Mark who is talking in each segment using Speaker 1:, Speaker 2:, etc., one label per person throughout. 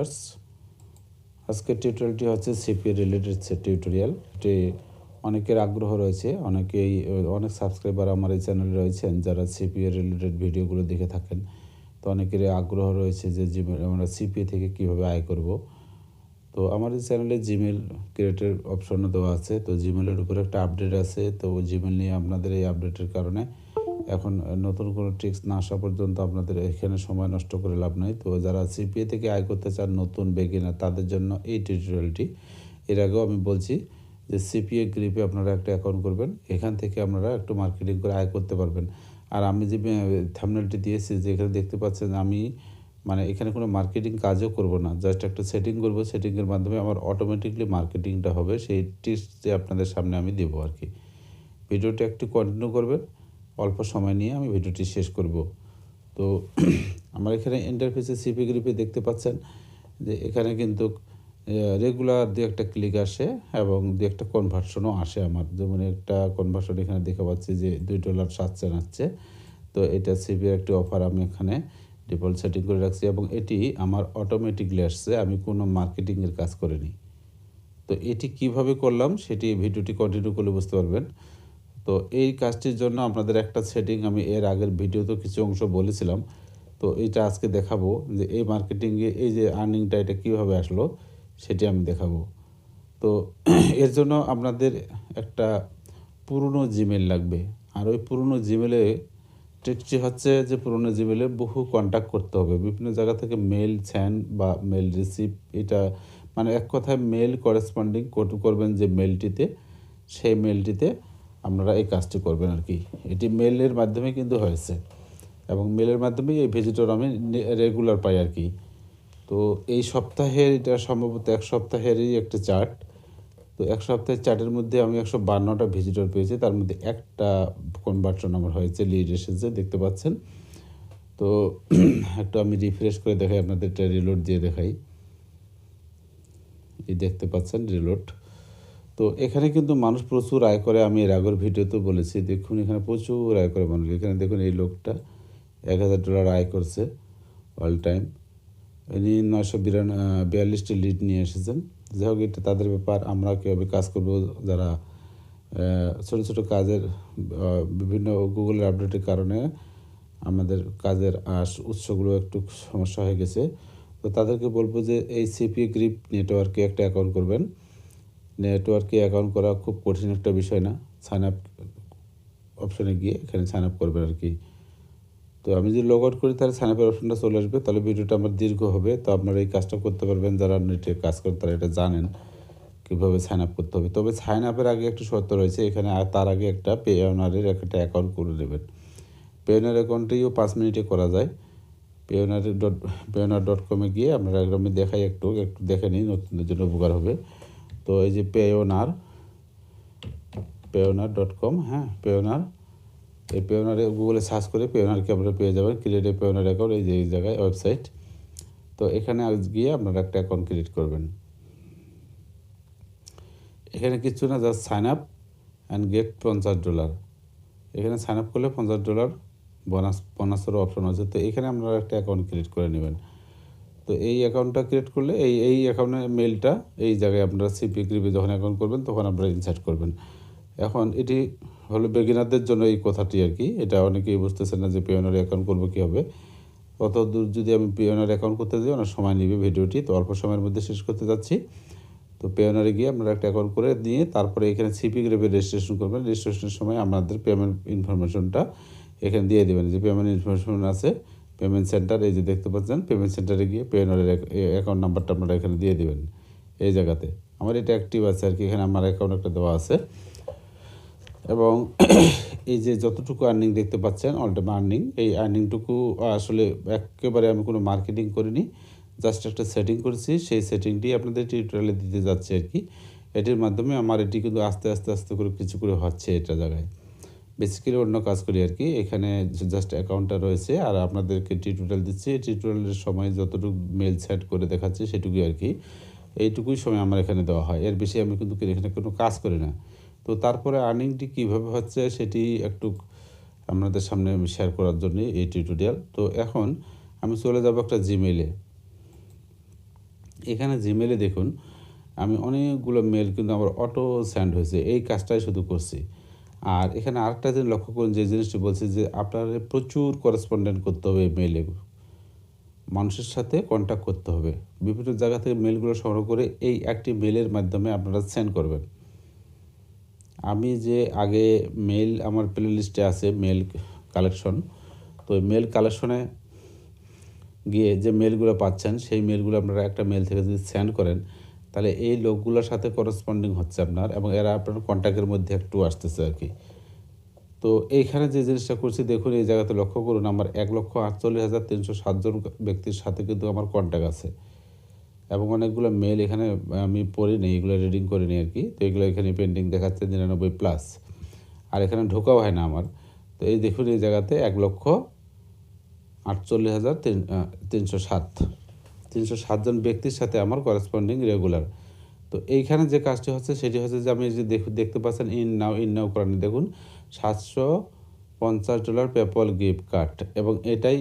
Speaker 1: Viewers, আজকের টিউটোরিয়ালটি হচ্ছে সিপিএ রিলেটেড টিউটোরিয়াল। এটি অনেকের আগ্রহ রয়েছে, অনেক সাবস্ক্রাইবার আমার এই চ্যানেলে রয়েছেন যারা সিপিএ রিলেটেড ভিডিওগুলো দেখে থাকেন। তো অনেকেরই আগ্রহ রয়েছে যে আমরা সিপিএ থেকে কীভাবে আয় করব। তো আমার এই চ্যানেলে জিমেল ক্রিয়েটের অপশনও দেওয়া আছে। তো জিমেলের উপরে একটা আপডেট আছে, তো জিমেল নিয়ে আপনাদের এই আপডেটের কারণে এখন নতুন কোনো ট্রিক্স না আসা পর্যন্ত আপনাদের এখানে সময় নষ্ট করে লাভ নাই। তো যারা সিপিএ থেকে আয় করতে চান, নতুন বেগিনার, তাদের জন্য এই টিউটোরিয়ালটি। এর আগেও আমি বলছি যে সিপিএ গ্রিপে আপনারা একটা অ্যাকাউন্ট করবেন, এখান থেকে আপনারা একটু মার্কেটিং করে আয় করতে পারবেন। আর আমি যে থাম্বনেলটি দিয়েছি, যে এখানে দেখতে পাচ্ছেন, আমি এখানে কোনো মার্কেটিং কাজও করব না, জাস্ট একটা সেটিং করব। সেটিংয়ের মাধ্যমে আমার অটোমেটিকলি মার্কেটিংটা হবে, সেই টিপসটি আপনাদের সামনে আমি দেবো আর কি। ভিডিওটি একটু কন্টিনিউ করবেন, অল্প সময় নিয়ে আমি ভিডিওটি শেষ করব। তো আমার এখানে ইন্টারফেসে সিপি গ্রিপে দেখতে পাচ্ছেন যে এখানে কিন্তু রেগুলার দু একটা ক্লিক আসে এবং দু একটা কনভার্সনও আসে। আমার যেমন একটা কনভার্সন এখানে দেখতে পাচ্ছি যে $2.07 আসছে। তো এটা সিপির একটি অফার, আমি এখানে ডিফল্ট সেটিং করে রাখছি এবং এটি আমার অটোমেটিকলি আসছে, আমি কোনো মার্কেটিংয়ের কাজ করিনি। তো এটি কিভাবে করলাম সেটি ভিডিওটি কন্টিনিউ করলে বুঝতে পারবেন। তো এই কাজটির জন্য আপনাদের একটা সেটিং আমি এর আগের ভিডিওতে কিছু অংশ বলেছিলাম। তো এইটা আজকে দেখাবো যে এই মার্কেটিংয়ে এই যে আর্নিংটা এটা কীভাবে আসলো সেটি আমি দেখাবো। তো এর জন্য আপনাদের একটা পুরনো জিমেল লাগবে। আর ওই পুরনো জিমেলে ট্রিকটি হচ্ছে যে পুরনো জিমেলে বহু কন্ট্যাক্ট করতে হবে, বিভিন্ন জায়গা থেকে মেল সেন্ড বা মেল রিসিভ, এটা এক কথায় মেল করেসপন্ডিং করবেন যে মেলটিতে, সেই মেলটিতে আপনারা এই কাজটি করবেন আর কি। এটি মেলের মাধ্যমে কিন্তু হয়েছে এবং মেলের মাধ্যমেই এই ভিজিটর আমি রেগুলার পাই আর কি। তো এই সপ্তাহের, এটা সম্ভবত এক সপ্তাহেরই একটা চার্ট। তো এক সপ্তাহের চার্টের মধ্যে আমি 152টা ভিজিটর পেয়েছি, তার মধ্যে একটা কনভার্সন আমার হয়েছে, লিড এসেছে, দেখতে পাচ্ছেন। তো একটু আমি রিফ্রেশ করে দেখাই আপনাদের, একটা রিলোড দিয়ে দেখাই। এই দেখতে পাচ্ছেন রিলোড। তো এখানে কিন্তু মানুষ প্রচুর আয় করে, আমি এর আগের ভিডিওতে বলেছি। দেখুন এখানে প্রচুর আয় করে মানুষ। এখানে দেখুন এই লোকটা $1000 আয় করছে অল টাইম। ইনি 942টি লিড নিয়ে এসেছেন। যাই হোক, এটা তাদের ব্যাপার, আমরা কীভাবে কাজ করব। যারা ছোটো ছোটো কাজের বিভিন্ন গুগলের আপডেটের কারণে আমাদের কাজের উৎসগুলো একটু সমস্যা হয়ে গেছে, তো তাদেরকে বলবো যে এই সিপিএ গ্রিপ নেটওয়ার্কে একটা অ্যাকাউন্ট করবেন। নেটওয়ার্কে অ্যাকাউন্ট করা খুব কঠিন একটা বিষয় না। সাইন আপ অপশনে গিয়ে এখানে সাইন আপ করবেন আর কি। তো আমি যদি লগ আউট করি তাহলে সাইন আপের অপশনটা চলে আসবে, তাহলে ভিডিওটা আমার দীর্ঘ হবে। তো আপনারা এই কাজটা করতে পারবেন, যারা নেটে কাজ করেন তারা এটা জানেন কীভাবে সাইন আপ করতে হবে। তবে সাইন আপের আগে একটু শর্ত রয়েছে এখানে, আর তার আগে একটা পেওনারের একটা অ্যাকাউন্ট করে নেবেন। পেওনার অ্যাকাউন্টটিও 5 মিনিটে করা যায়। পেওনার.com-এ গিয়ে আপনারা, আমি দেখাই, একটু দেখে নিই, নতুনদের জন্য উপকার হবে। তো এই যে পেওনার.com, হ্যাঁ পেওনার, এই পেওনারে গুগলে সার্চ করে পেওনারকে আপনারা পেয়ে যাবেন। ক্রিয়েট এ পেওনার অ্যাকাউন্ট, এই যে এই জায়গায় ওয়েবসাইট। তো এখানে গিয়ে আপনারা একটা অ্যাকাউন্ট ক্রিয়েট করবেন। এখানে কিছু না, just sign up and get $50। Sign sign up করলে $50 বোনাসেরও অপশন আছে। তো এখানে আপনারা একটা অ্যাকাউন্ট ক্রিয়েট করে নেবেন। তো এই অ্যাকাউন্টটা ক্রিয়েট করলে এই অ্যাকাউন্টের মেলটা এই জায়গায় আপনারা সিপিএ গ্রিপে যখন অ্যাকাউন্ট করবেন তখন আপনারা ইনসার্ট করবেন। এখন এটি হলো বেগিনারদের জন্য এই কথাটি আর কি। এটা অনেকেই বুঝতেছেন না যে পেওনার অ্যাকাউন্ট করবো কীভাবে। অত দূর যদি আমি পেওনার অ্যাকাউন্ট করতে যাই অনেক সময় নেবে ভিডিওটি, তো অল্প সময়ের মধ্যে শেষ করতে যাচ্ছি। তো পেওনারে গিয়ে আপনারা একটা অ্যাকাউন্ট করে দিয়ে তারপরে এখানে সিপি গ্রিপে রেজিস্ট্রেশন করবেন। রেজিস্ট্রেশনের সময় আপনাদের পেমেন্ট ইনফরমেশনটা এখানে দিয়ে দেবেন। যে পেমেন্ট ইনফরমেশন আছে, পেমেন্ট সেন্টার, এই যে দেখতে পাচ্ছেন, পেমেন্ট সেন্টারে গিয়ে পেওনারের অ্যাকাউন্ট নাম্বারটা আপনারা এখানে দিয়ে দেবেন। এই জায়গাতে আমার এটা অ্যাক্টিভ আছে আর কি, এখানে আমার অ্যাকাউন্ট একটা দেওয়া আছে। এবং এই যে যতটুকু আর্নিং দেখতে পাচ্ছেন, অল টাইম আর্নিং, এই আর্নিংটুকু আসলে একেবারে আমি কোনো মার্কেটিং করিনি, জাস্ট একটা সেটিং করেছি। সেই সেটিংটি আপনাদের টিউটোরিয়ালে দিতে যাচ্ছে আর কি। এটির মাধ্যমে আমার এটি কিন্তু আস্তে আস্তে আস্তে করে কিছু করে হচ্ছে এটা জায়গায়। বেসিক্যালি অন্য কাজ করি আর কি। এখানে জাস্ট অ্যাকাউন্টটা রয়েছে আর আপনাদেরকে টিউটোরিয়াল দিচ্ছি। টিউটোরিয়ালের সময় যতটুকু মেল সেট করে দেখাচ্ছি সেটুকুই আর কি। এইটুকুই সময় আমার এখানে দেওয়া হয়, এর বেশি আমি কিন্তু এখানে কোনো কাজ করি না। তো তারপরে আর্নিংটি কীভাবে হচ্ছে সেটি একটু আপনাদের সামনে আমি শেয়ার করার জন্য এই টিউটোরিয়াল। তো এখন আমি চলে যাব একটা জিমেলে। এখানে জিমেলে দেখুন আমি অনেকগুলো মেল কিন্তু আমার অটো সেন্ড হয়েছে, এই কাজটাই শুধু করছি। আর এখানে আরেকটা জিনিস লক্ষ্য করুন, যে জিনিসটি বলছি যে আপনার প্রচুর করেসপন্ডেন্ট করতে হবে মেলে, মানুষের সাথে কন্ট্যাক্ট করতে হবে, বিভিন্ন জায়গা থেকে মেলগুলো সংগ্রহ করে এই একটি মেলের মাধ্যমে আপনারা সেন্ড করবেন। আমি যে আগে মেল আমার প্লে লিস্টে আছে মেল কালেকশন, তো মেল কালেকশনে গিয়ে যে মেলগুলো পাচ্ছেন সেই মেলগুলো আপনারা একটা মেল থেকে যদি সেন্ড করেন তাহলে এই লোকগুলোর সাথে করেসপন্ডিং হচ্ছে আপনার, এবং এরা আপনার কন্ট্যাক্টের মধ্যে একটু আসতেছে আর কি। তো এইখানে যে জিনিসটা করছি দেখুন, এই জায়গাতে লক্ষ্য করুন আমার 1,48,307 জন ব্যক্তির সাথে কিন্তু আমার কন্ট্যাক্ট আছে, এবং অনেকগুলো মেল এখানে আমি পড়িনি, এগুলো রিডিং করিনি আর কি। তো এগুলো এখানে পেন্ডিং দেখাচ্ছে 99+, আর এখানে ঢোকাও হয় না আমার। তো এই দেখুন এই জায়গাতে 1,48,307 জন ব্যক্তির সাথে আমার করেসপন্ডিং রেগুলার। তো এইখানে যে কাজটি হচ্ছে সেটি হচ্ছে যে আমি যে দেখতে পাচ্ছেন ইন নাও করেন, দেখুন $750 পেপল গিফট কার্ড, এবং এটাই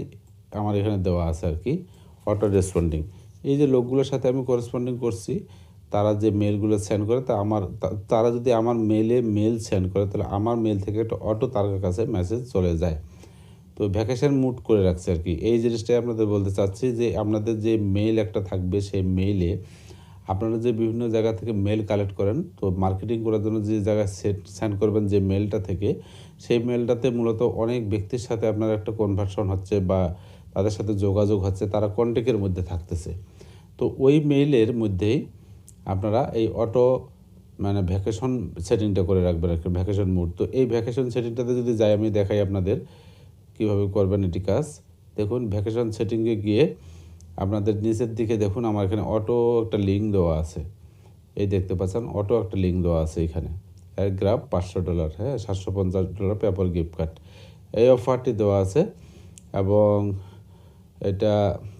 Speaker 1: আমার এখানে দেওয়া আছে আর কি অটো রেসপন্ডিং। এই যে লোকগুলোর সাথে আমি করেসপন্ডিং করছি, তারা যে মেলগুলো সেন্ড করে তারা যদি আমার মেল সেন্ড করে তাহলে আমার মেল থেকে একটা অটো তার কাছে মেসেজ চলে যায়। তো ভ্যাকেশন মুড করে রাখছে আর কি। এই জিনিসটাই আপনাদের বলতে চাচ্ছি যে আপনাদের যে মেইল একটা থাকবে, সেই মেইলে আপনারা যে বিভিন্ন জায়গা থেকে মেল কালেক্ট করেন, তো মার্কেটিং করার জন্য যে জায়গায় সেন্ড করবেন যে মেলটা থেকে, সেই মেলটাতে মূলত অনেক ব্যক্তির সাথে আপনার একটা কনভার্সন হচ্ছে বা তাদের সাথে যোগাযোগ হচ্ছে, তারা কন্ট্যাক্টের মধ্যে থাকতেছে। তো ওই মেইলের মধ্যেই আপনারা এই অটো ভ্যাকেশন সেটিংটা করে রাখবেন আর কি, ভ্যাকেশন মুড। তো এই ভ্যাকেশন সেটিংটাতে যদি যাই আমি দেখাই আপনাদের কীভাবে করবেন এটি কাজ। দেখুন ভ্যাকেশন সেটিংয়ে গিয়ে আপনাদের নিচের দিকে দেখুন আমার এখানে অটো একটা লিঙ্ক দেওয়া আছে, এই দেখতে পাচ্ছেন অটো একটা লিঙ্ক দেওয়া আছে এখানে, এক গ্রাফ $500, হ্যাঁ $750 পেপার গিফট কার্ড, এই অফারটি দেওয়া আছে। এবং এটা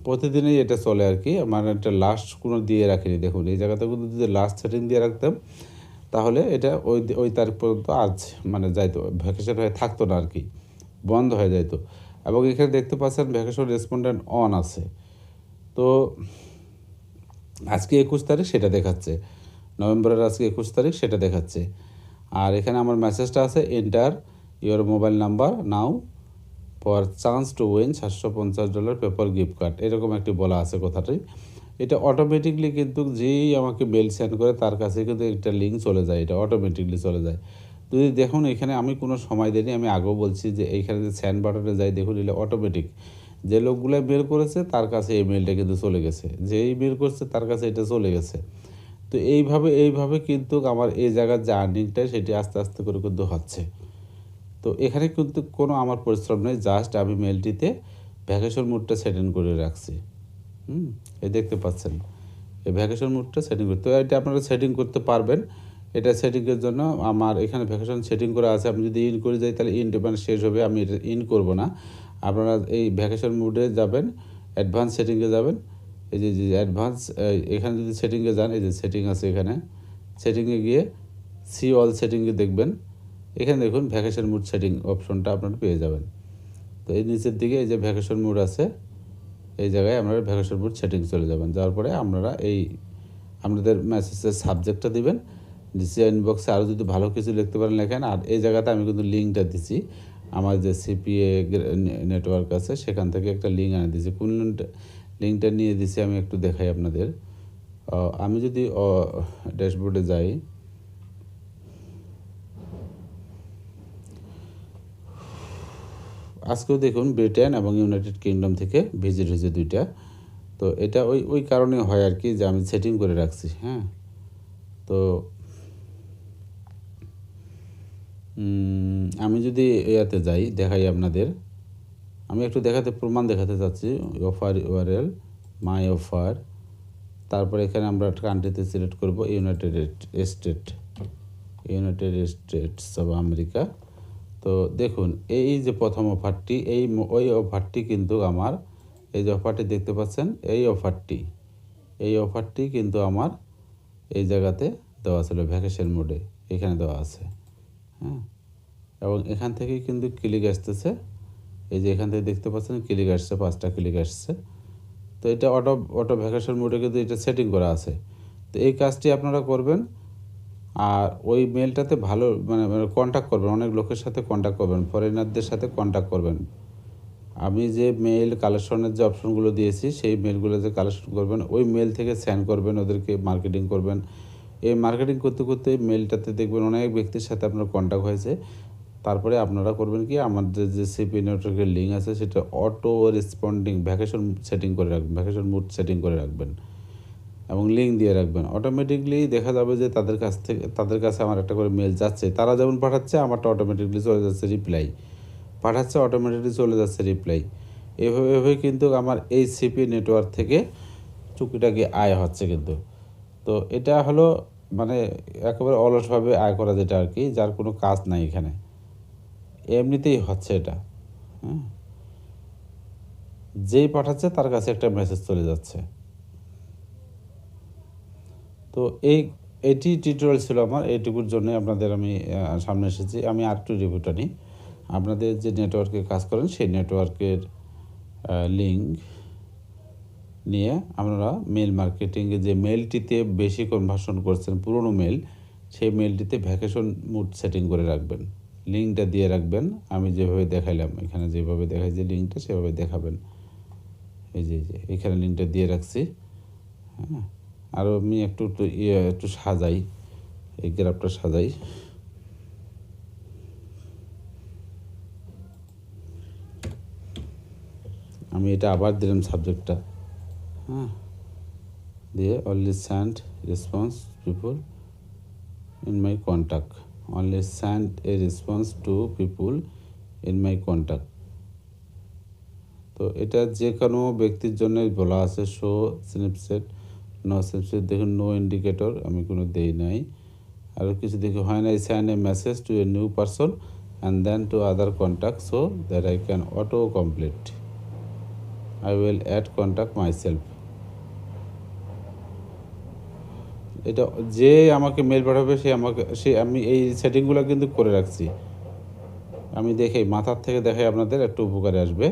Speaker 1: প্রতিদিনই এটা চলে আর কি, আমার একটা লাস্ট কোনো দিয়ে রাখিনি। দেখুন এই জায়গাতে কিন্তু যদি লাস্ট সেটিং দিয়ে রাখতাম তাহলে এটা ওই তারিখ পর্যন্ত আজ যাইতো, ভ্যাকেশন হয়ে থাকতো না আর কি, বন্ধ হয়ে যাইতো। এবং এখানে দেখতে পাচ্ছেন ভ্যাকেশন রেসপন্ডেন্ট অন আছে। তো আজকে 21 তারিখ সেটা দেখাচ্ছে, নভেম্বরের আজকে 21 তারিখ সেটা দেখাচ্ছে। আর এখানে আমার মেসেজটা আছে, enter your mobile number now for chance to win $750 paper gift card, এরকম একটি বলা আছে কথাটাই। এটা অটোমেটিকলি কিন্তু যেই আমাকে মেল সেন্ড করে তার কাছে কিন্তু একটা লিঙ্ক চলে যায়, এটা অটোমেটিকলি চলে যায়। যদি দেখুন এখানে আমি কোনো সময় দিইনি, আমি আগেও বলছি যে এইখানে যে সেন্ড বাটনে যাই দেখুন এটা অটোমেটিক, যে লোকগুলো বের করেছে তার কাছে এই মেলটা কিন্তু চলে গেছে, যেই বের করছে তার কাছে এটা চলে গেছে। তো এইভাবে কিন্তু আমার এই জায়গার যে আর্নিংটা সেটি আস্তে আস্তে করে কিন্তু হচ্ছে। তো এখানে কিন্তু কোনো আমার পরিশ্রম নেই, জাস্ট আমি মেলটিতে ভ্যাকেশন মুডটা সেটিং করে রাখছি। এই দেখতে পাচ্ছেন এই ভ্যাকেশন মুডটা সেটিং করতে, তো এটা আপনারা সেটিং করতে পারবেন। এটা সেটিংয়ের জন্য আমার এখানে ভ্যাকেশন সেটিং করা আছে, আমি যদি ইন করে যাই তাহলে ইন শেষ হবে, আমি এটা ইন করব না। আপনারা এই ভ্যাকেশন মুডে যাবেন, অ্যাডভান্স সেটিংয়ে যাবেন, এই যে অ্যাডভান্স এখানে যদি সেটিংয়ে যান, এই যে সেটিং আছে এখানে, সেটিংয়ে গিয়ে সি অল সেটিংয়ে দেখবেন, এখানে দেখুন ভ্যাকেশন মুড সেটিং অপশনটা আপনারা পেয়ে যাবেন। তো এই নিচের দিকে এই যে ভ্যাকেশন মুড আছে, এই জায়গায় আপনারা ভ্যাকেশন মুড সেটিং চলে যাবেন, যাওয়ার পরে আপনারা এই আপনাদের মেসেজের সাবজেক্টটা দিবেন, নিচে ইনবক্সে আরও যদি ভালো কিছু লিখতে পারেন লেখেন। আর এই জায়গাতে আমি কিন্তু লিঙ্কটা দিছি, আমার যে সিপিএ নেটওয়ার্ক আছে সেখান থেকে একটা লিঙ্ক এনে দিয়েছি। কোন লিঙ্কটা নিয়ে দিছি আমি একটু দেখাই আপনাদের। আমি যদি ড্যাশবোর্ডে যাই, আজকেও দেখুন ব্রিটেন এবং ইউনাইটেড কিংডম থেকে ভিজিট হয়েছে দুইটা। তো এটা ওই কারণে হয় আর কি, যে আমি সেটিং করে রাখছি। হ্যাঁ, তো আমি যদি ইয়াতে যাই দেখাই আপনাদের, আমি একটু প্রমাণ দেখাতে চাচ্ছি। অফার ইউআরএল মাই অফার, তারপরে এখানে আমরা কান্ট্রিতে সিলেক্ট করব ইউনাইটেড স্টেটস অফ আমেরিকা। তো দেখুন এই যে প্রথম অফারটি, ওই অফারটি কিন্তু আমার, এই যে অফারটি দেখতে পাচ্ছেন, এই অফারটি কিন্তু আমার এই জায়গাতে দেওয়া ছিল ভ্যাকেশন মোডে, এখানে দেওয়া আছে। হ্যাঁ, এবং এখান থেকেই কিন্তু ক্লিক আসতেছে, এই যে এখান থেকে দেখতে পাচ্ছেন ক্লিক আসছে, 5টা ক্লিক আসছে। তো এটা অটো ভ্যাকেশন মোডে কিন্তু এটা সেটিং করা আছে। তো এই কাজটি আপনারা করবেন। আর ওই মেলটাতে ভালো মানে কন্ট্যাক্ট করবেন, অনেক লোকের সাথে কন্ট্যাক্ট করবেন, ফরেনারদের সাথে কন্ট্যাক্ট করবেন। আমি যে মেল কালেকশনের যে অপশনগুলো দিয়েছি সেই মেলগুলো যে কালেকশন করবেন, ওই মেল থেকে সেন্ড করবেন, ওদেরকে মার্কেটিং করবেন। এই মার্কেটিং করতে করতে মেলটাতে দেখবেন অনেক ব্যক্তির সাথে আপনার কন্ট্যাক্ট হয়েছে। তারপরে আপনারা করবেন কি, আমাদের যে সিপি নেটওয়ার্কের লিঙ্ক আছে সেটা অটো রেসপন্ডিং ভ্যাকেশন সেটিং করে রাখবেন, ভ্যাকেশন মুড সেটিং করে রাখবেন এবং লিঙ্ক দিয়ে রাখবেন। অটোমেটিকলি দেখা যাবে যে তাদের কাছে আমার একটা করে মেল যাচ্ছে, তারা যেমন পাঠাচ্ছে আমারটা অটোমেটিকলি চলে যাচ্ছে, রিপ্লাই পাঠাচ্ছে অটোমেটিকলি চলে যাচ্ছে রিপ্লাই। এভাবে কিন্তু আমার এই সিপি নেটওয়ার্ক থেকে টুকিটাকি আয় হচ্ছে কিন্তু। তো এটা হলো মানে একেবারে অলসভাবে আয় করা, যেটা আর কি, যার কোনো কাজ নাই এখানে, এমনিতেই হচ্ছে এটা। হ্যাঁ, যেই পাঠাচ্ছে তার কাছে একটা মেসেজ চলে যাচ্ছে। তো এটি টিউটোরিয়াল ছিল আমার, এইটুকুর জন্য আপনাদের আমি সামনে এসেছি। আমি আর একটু রিভিউটা নিই। আপনাদের যে নেটওয়ার্কে কাজ করেন সেই নেটওয়ার্কের লিঙ্ক নিয়ে আপনারা মেল মার্কেটিংয়ে যে মেলটিতে বেশি কনভার্সন করছেন, পুরনো মেল, সেই মেলটিতে ভ্যাকেশন মুড সেটিং করে রাখবেন, লিঙ্কটা দিয়ে রাখবেন। আমি যেভাবে দেখাইলাম, এখানে যেভাবে দেখাই যে লিঙ্কটা সেভাবে দেখাবেন। এই যে এখানে লিঙ্কটা দিয়ে রাখছি। হ্যাঁ, আরও আমি একটু সাজাই, এই গ্রাফটা সাজাই। আমি এটা আবার দিলাম সাবজেক্টটা, হ্যাঁ, দিয়ে only send response people in my contact, only send a response to people in my contact. তো এটা যে কোনো ব্যক্তির জন্যই বলা আছে। শো স্ন্যাপচ্যাট, নো স্ন্যাপচ্যাট, দেখুন নো ইন্ডিকেটর আমি কোনো দেই নাই। আরও কিছু দেখি হয় না, send a message to a new person and then to other contact so that I can auto complete, I will add contact myself. এটা যে আমাকে মেল পাঠাবে আমি এই সেটিংগুলো কিন্তু করে রাখছি। আমি মাথার থেকে দেখাই, আপনাদের একটু উপকারে আসবে।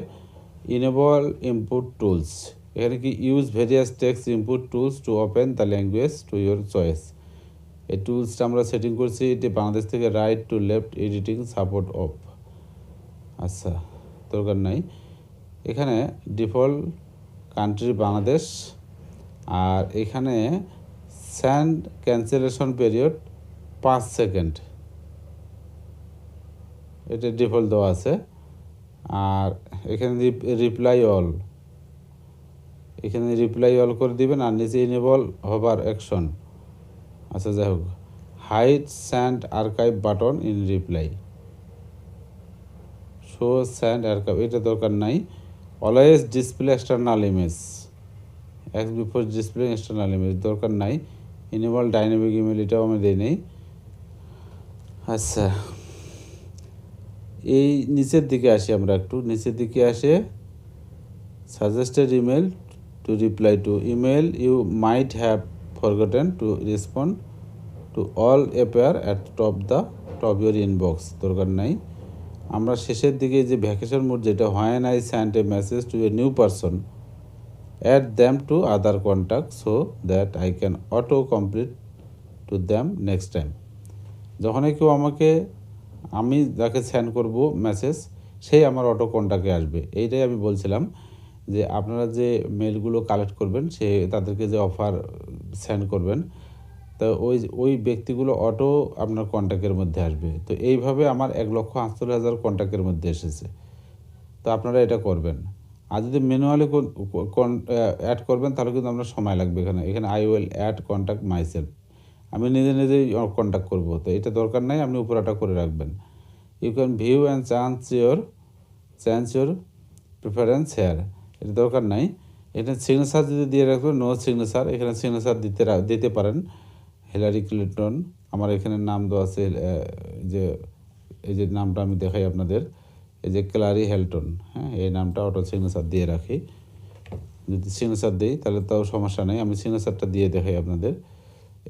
Speaker 1: ইনেবল ইনপুট টুলস, এখানে কি use various text input tools to open the language to your choice. এই টুলসটা আমরা সেটিং করছি, এটি বাংলাদেশ থেকে right to left editing support of. আচ্ছা, দরকার নাই। এখানে ডিফল্ট কান্ট্রি বাংলাদেশ, আর এখানে সেন্ড ক্যান্সেলেশন পিরিয়ড 5 সেকেন্ড, এটা ডিফল্ট দেওয়া আছে। আর এখানে রিপ্লাই অল, এখানে রিপ্লাই অল করে দিবেন। আর নিচে ইনেবল হোভার অ্যাকশন। আচ্ছা, যাই হোক, hide send archive button in reply, show send archive, এটা দরকার নাই। অলওয়েজ ডিসপ্লে এক্সটার্নাল ইমেজ, এক্স বিফোর ডিসপ্লে এক্সটার্নাল ইমেজ, দরকার নাই। ইনেবল ডাইনামিক ইমেল, এটাও আমি দিই নেই। আচ্ছা, এই নিচের দিকে আসি, আমরা একটু নিচের দিকে আসে suggested email to reply to, email you might have forgotten to respond to all appear at top your inbox, দরকার নাই। আমরা শেষের দিকে যে ভ্যাকেশন মোড, যেটা হয় নাই send a message to a new person add them to other contact so that I can auto complete to them next time. যখনই কেউ আমি যাকে সেন্ড করব মেসেজ, সেই আমার অটো কন্ট্যাক্টে আসবে। এইটাই আমি বলছিলাম যে আপনারা যে মেলগুলো কালেক্ট করবেন, তাদেরকে যে অফার সেন্ড করবেন, তো ওই ব্যক্তিগুলো অটো আপনার কন্ট্যাক্টের মধ্যে আসবে। তো এইভাবে আমার 1,48,000 কন্ট্যাক্টের মধ্যে এসেছে। তো আপনারা এটা করবেন। আর যদি ম্যানুয়ালি অ্যাড করবেন তাহলে কিন্তু আপনার সময় লাগবে। এখানে I will add contact myself, আমি নিজেই কন্ট্যাক্ট করব। তো এটা দরকার নাই, আপনি উপরাটা করে রাখবেন। You can view and change your preference here, এটা দরকার নাই। এখানে সিগনেচার যদি দিয়ে রাখবেন, নো সিগনেচার, এখানে সিগনেচার দিতে পারেন। হিলারি ক্লিন্টন, আমার এখানে নাম দেওয়া আছে, এই যে নামটা আমি দেখাই আপনাদের, এই যে ক্লারি হেলটন, হ্যাঁ, এই নামটা অটো সিগনেচার দিয়ে রাখি। যদি সিগনেচার দিই তাহলে তাও সমস্যা নেই, আমি সিগনেচারটা দিয়ে দেখাই আপনাদের।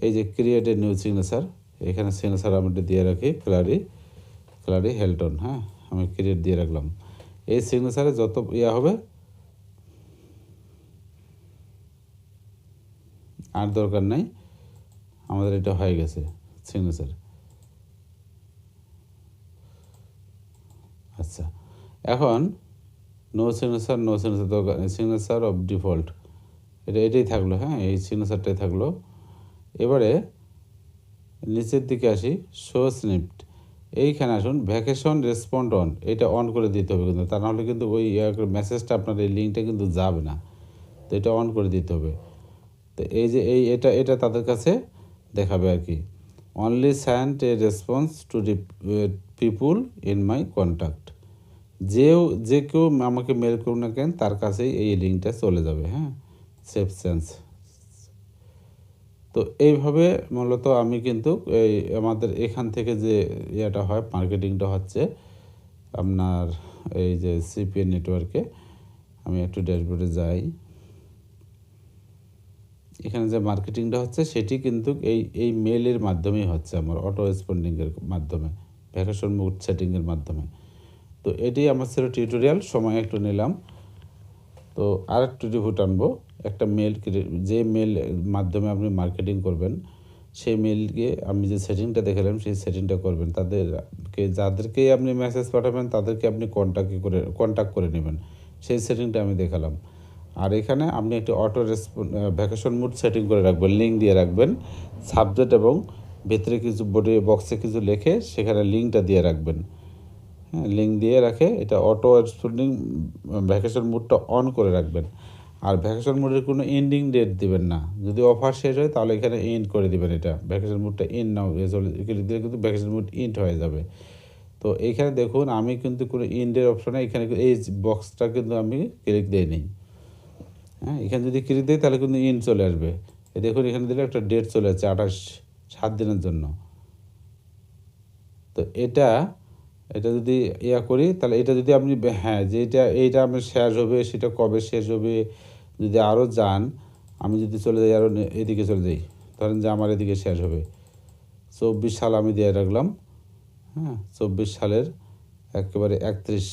Speaker 1: এই যে ক্রিয়েট এ নিউ সিগনেচার, এখানে সিগনেচার আমি দিয়ে রাখি ক্লারি হেলটন, হ্যাঁ, আমি ক্রিয়েট দিয়ে রাখলাম। এই সিগনেচারে যত হবে আর দরকার নাই, আমাদের এটা হয়ে গেছে সিগনেচার। আচ্ছা, এখন নো সিগনেচার দরকার, সিগনেচার অফ ডিফল্ট এটাই থাকলো। হ্যাঁ, এই সিগনেচারটাই থাকলো। এবারে নিচের দিকে আসি, শো স্নিপড, এইখানে আসুন ভ্যাকেশন রেসপন্ড অন, এটা অন করে দিতে হবে কিন্তু, তা নাহলে কিন্তু ওই মেসেজটা আপনার এই লিঙ্কটা কিন্তু যাবে না। তো এটা অন করে দিতে হবে। তো এই যে এটা তাদের কাছে দেখাবে আর কি, only send a response to the people in my contact, যে কেউ আমাকে মেল করুন না কেন তার কাছেই এই লিঙ্কটা চলে যাবে। হ্যাঁ, সেফ সেন্স। তো এইভাবে মূলত আমি কিন্তু এই আমাদের এখান থেকে যে ইয়েটা হয়, মার্কেটিংটা হচ্ছে আপনার এই যে সিপিএ নেটওয়ার্কে। আমি একটু ড্যাশবোর্ডে যাই, এখানে যে মার্কেটিংটা হচ্ছে সেটি কিন্তু এই মেলের মাধ্যমেই হচ্ছে, আমার অটো রেসপন্ডিংয়ের মাধ্যমে, ভ্যাকেশন মুড সেটিংয়ের মাধ্যমে। তো এটি আমার ছিল টিউটোরিয়াল, সময় একটু নিলাম। তো আর একটু রিভিউ টানবো, একটা মেল, যে মেল মাধ্যমে আপনি মার্কেটিং করবেন সেই মেলকে আমি যে সেটিংটা দেখালাম সেই সেটিংটা করবেন। যাদেরকেই আপনি মেসেজ পাঠাবেন তাদেরকে আপনি কন্ট্যাক্ট করে নেবেন, সেই সেটিংটা আমি দেখালাম। আর এখানে আপনি একটি ভ্যাকেশন মুড সেটিং করে রাখবেন, লিঙ্ক দিয়ে রাখবেন, সাবজেক্ট এবং ভেতরে কিছু বডি বক্সে কিছু লিখে সেখানে লিঙ্কটা দিয়ে রাখবেন। হ্যাঁ, লিঙ্ক দিয়ে রাখে এটা অটো রেসপন্ডিং ভ্যাকেশন মুডটা অন করে রাখবেন। আর ভ্যাকেশন মুডের কোনো এন্ডিং ডেট দিবেন না, যদি অফার শেষ হয় তাহলে এখানে এন্ড করে দিবেন, এটা ভ্যাকেশন মুডটা এন্ড নাও দিলে কিন্তু ভ্যাকেশন মুড এন্ড হয়ে যাবে। তো এইখানে দেখুন আমি কিন্তু কোনো এন্ডের অপশনে এখানে এই বক্সটা কিন্তু আমি ক্লিক দিয়ে নিই। হ্যাঁ, এখানে যদি ক্লিক দিই তাহলে কিন্তু এন্ড চলে আসবে। দেখুন এখানে দিলে একটা ডেট চলে যাচ্ছে 7 দিনের জন্য। তো এটা যদি করি তাহলে এটা যদি আপনি, হ্যাঁ, যে এইটা আমার শেষ হবে সেটা কবে শেষ হবে, যদি আরও যান, আমি যদি চলে যাই আরও এদিকে চলে যাই, ধরেন যে আমার এদিকে শেষ হবে 24 সাল আমি দিয়ে রাখলাম। হ্যাঁ, 24 সালের একেবারে 31,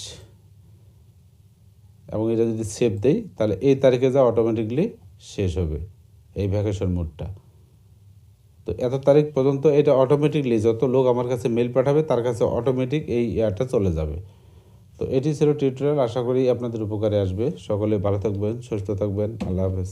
Speaker 1: এবং এটা যদি সেভ দেই তাহলে এই তারিখে যা অটোমেটিকলি শেষ হবে এই ভ্যাকেশন মোডটা। তো এত তারিখ পর্যন্ত এটা অটোমেটিকলি যত লোক আমার কাছে মেল পাঠাবে তার কাছে অটোমেটিক এই ইয়ারটা চলে যাবে। তো এটি ছিল টিউটোরিয়াল, আশা করি আপনাদের উপকারে আসবে। সকলে ভালো থাকবেন, সুস্থ থাকবেন, আল্লাহ হাফেজ।